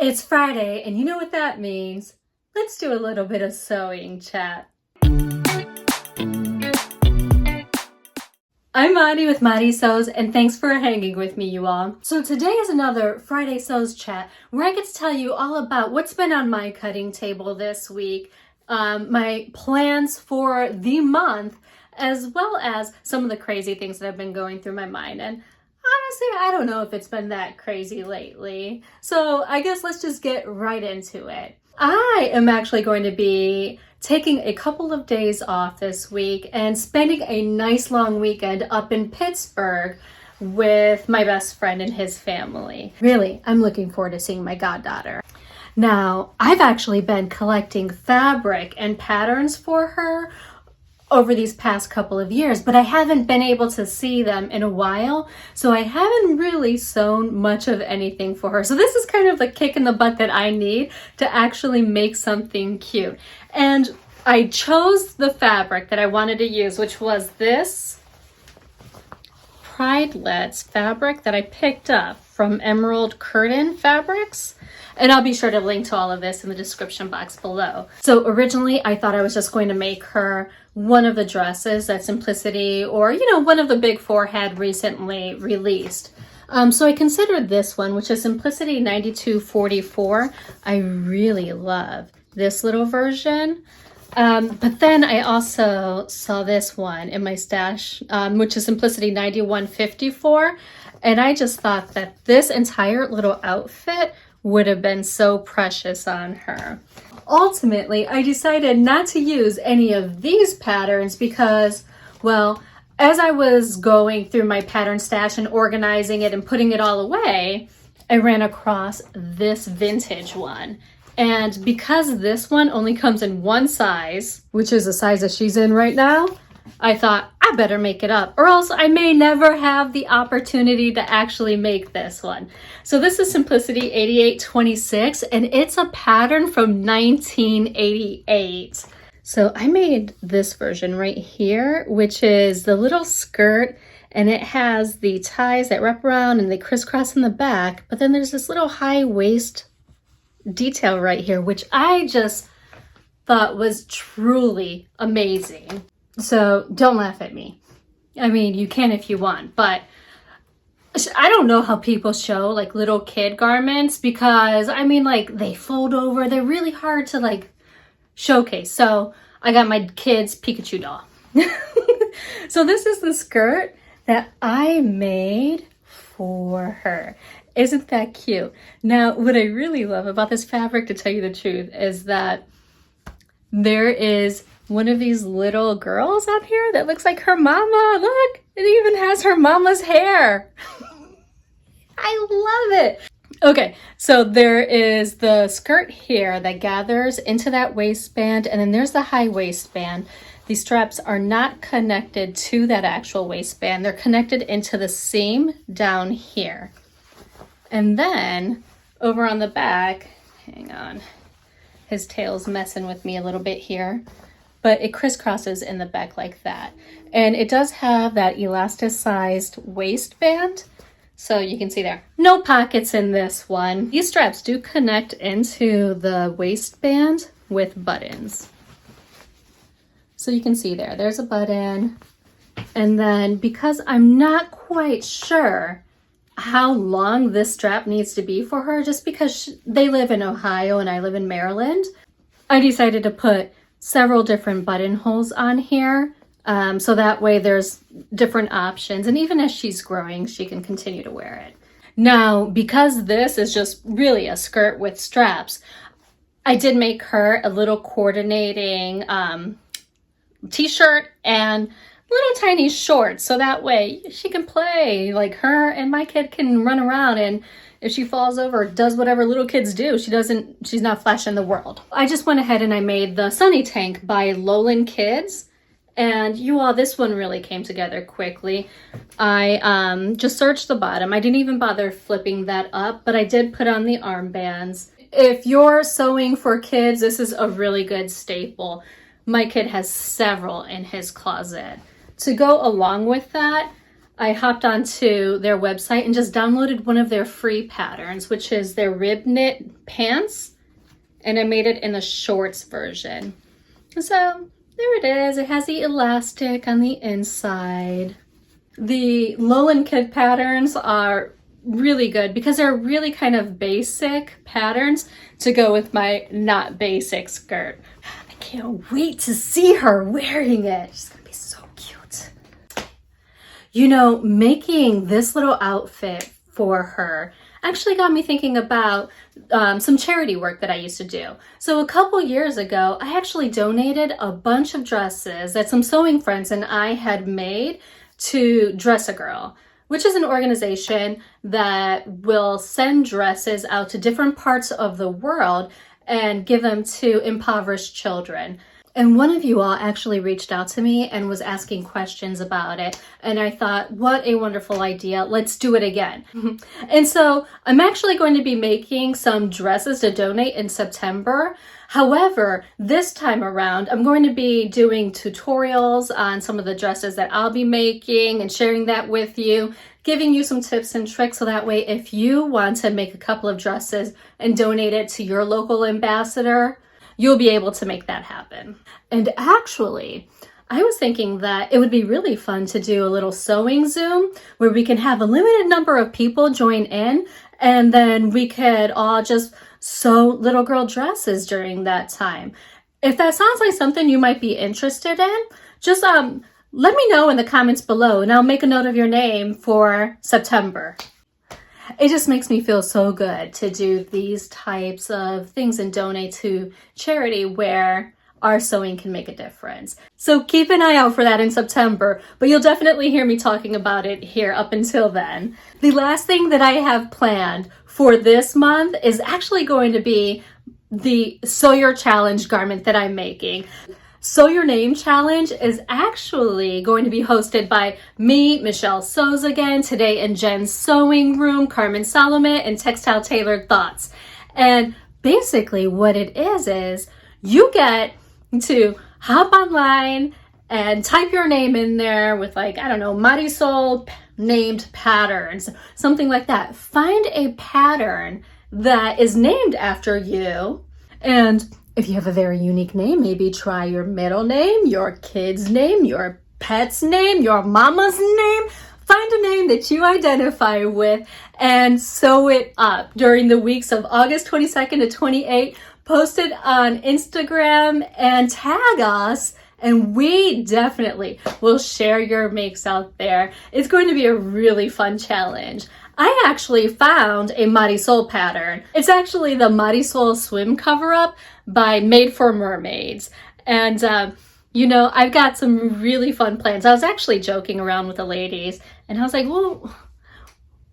It's Friday, and you know what that means. Let's do a little bit of sewing chat. I'm Maddie with Maddie Sews, and thanks for hanging with me, you all. So today is another Friday Sews chat where I get to tell you all about what's been on my cutting table this week, my plans for the month, as well as some of the crazy things that have been going through my mind. And honestly, I don't know if it's been that crazy lately. So I guess let's just get right into it. I am actually going to be taking a couple of days off this week and spending a nice long weekend up in Pittsburgh with my best friend and his family. Really, I'm looking forward to seeing my goddaughter. Now, I've actually been collecting fabric and patterns for her over these past couple of years, but I haven't been able to see them in a while, so I haven't really sewn much of anything for her. So this is kind of the kick in the butt that I need to actually make something cute. And I chose the fabric that I wanted to use, which was this Pridelets fabric that I picked up from Emerald Curtain Fabrics. And I'll be sure to link to all of this in the description box below. So originally I thought I was just going to make her one of the dresses that Simplicity, or one of the big four had recently released. So I considered this one, which is Simplicity 9244. I really love this little version. But then I also saw this one in my stash, which is Simplicity 9154. And I just thought that this entire little outfit would have been so precious on her. Ultimately, I decided not to use any of these patterns because, well, as I was going through my pattern stash and organizing it and putting it all away, I ran across this vintage one. And because this one only comes in one size, which is the size that she's in right now, I thought I better make it up, or else I may never have the opportunity to actually make this one. So this is Simplicity 8826, and it's a pattern from 1988. So I made this version right here, which is the little skirt, and it has the ties that wrap around and they crisscross in the back, but then there's this little high waist detail right here, which I just thought was truly amazing. So don't laugh at me. I mean, you can if you want, but I don't know how people show like little kid garments because I mean, like they fold over. They're really hard to like showcase. So I got my kid's Pikachu doll. So this is the skirt that I made for her. Isn't that cute? Now, what I really love about this fabric, to tell you the truth, is that there is one of these little girls out here that looks like her mama. Look, it even has her mama's hair. I love it. Okay, so there is the skirt here that gathers into that waistband, and then there's the high waistband. These straps are not connected to that actual waistband. They're connected into the seam down here. And then over on the back, hang on, his tail's messing with me a little bit here, but it crisscrosses in the back like that. And it does have that elasticized waistband. So you can see there, no pockets in this one. These straps do connect into the waistband with buttons. So you can see there's a button. And then because I'm not quite sure how long this strap needs to be for her, just because they live in Ohio and I live in Maryland, I decided to put several different buttonholes on here. So that way there's different options. And even as she's growing, she can continue to wear it. Now, because this is just really a skirt with straps, I did make her a little coordinating t-shirt and little tiny shorts, so that way she can play. Like her and my kid can run around, and if she falls over, does whatever little kids do. She's not flashing the world. I just went ahead and I made the Sunny Tank by Lowland Kids. And you all, this one really came together quickly. I just serged the bottom. I didn't even bother flipping that up, but I did put on the armbands. If you're sewing for kids, this is a really good staple. My kid has several in his closet. To go along with that, I hopped onto their website and just downloaded one of their free patterns, which is their rib knit pants. And I made it in the shorts version. So there it is. It has the elastic on the inside. The Lowland Kid patterns are really good because they're really kind of basic patterns to go with my not basic skirt. I can't wait to see her wearing it. She's gonna be so cute. You know, making this little outfit for her actually got me thinking about some charity work that I used to do. So a couple years ago, I actually donated a bunch of dresses that some sewing friends and I had made to Dress a Girl, which is an organization that will send dresses out to different parts of the world and give them to impoverished children. And one of you all actually reached out to me and was asking questions about it. And I thought, what a wonderful idea. Let's do it again. And so I'm actually going to be making some dresses to donate in September. However, this time around, I'm going to be doing tutorials on some of the dresses that I'll be making and sharing that with you, giving you some tips and tricks so that way if you want to make a couple of dresses and donate it to your local ambassador, you'll be able to make that happen. And actually, I was thinking that it would be really fun to do a little sewing Zoom where we can have a limited number of people join in and then we could all just sew little girl dresses during that time. If that sounds like something you might be interested in, just let me know in the comments below and I'll make a note of your name for September. It just makes me feel so good to do these types of things and donate to charity where our sewing can make a difference. So keep an eye out for that in September, but you'll definitely hear me talking about it here up until then. The last thing that I have planned for this month is actually going to be the Sew Your Challenge garment that I'm making. Sew Your Name Challenge is actually going to be hosted by me, Michelle Sews Again, Today in Jen's Sewing Room, Carmen Salome, and Textile Tailored Thoughts. And basically what it is you get to hop online and type your name in there with like, I don't know, Marisol named patterns, something like that. Find a pattern that is named after you, and if you have a very unique name, maybe try your middle name, your kid's name, your pet's name, your mama's name. Find a name that you identify with and sew it up during the weeks of August 22nd to 28th. Post it on Instagram and tag us, and we definitely will share your makes out there. It's going to be a really fun challenge. I actually found a Marisol pattern. It's actually the Marisol swim cover-up by Made for Mermaids. And, you know, I've got some really fun plans. I was actually joking around with the ladies, and I was like, well,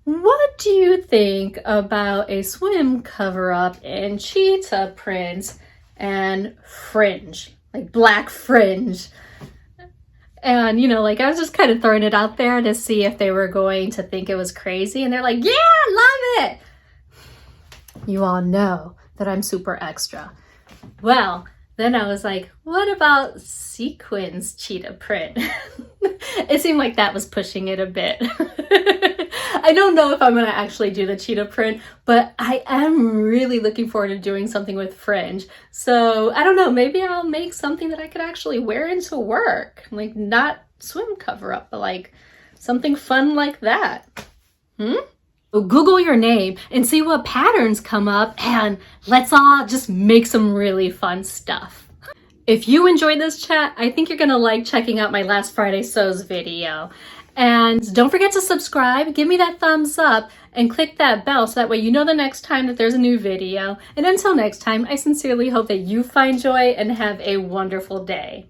what do you think about a swim cover-up in cheetah print and fringe, like black fringe? And, you know, like I was just kind of throwing it out there to see if they were going to think it was crazy. And they're like, yeah, love it. You all know that I'm super extra. Well, then I was like, what about sequins cheetah print? It seemed like that was pushing it a bit. I don't know if I'm going to actually do the cheetah print, but I am really looking forward to doing something with fringe. So I don't know, maybe I'll make something that I could actually wear into work. Like not swim cover up, but like something fun like that. Google your name and see what patterns come up, and let's all just make some really fun stuff. If you enjoyed this chat, I think you're gonna like checking out my last Friday Sews video. And don't forget to subscribe, give me that thumbs up, and click that bell so that way you know the next time that there's a new video. And until next time, I sincerely hope that you find joy and have a wonderful day.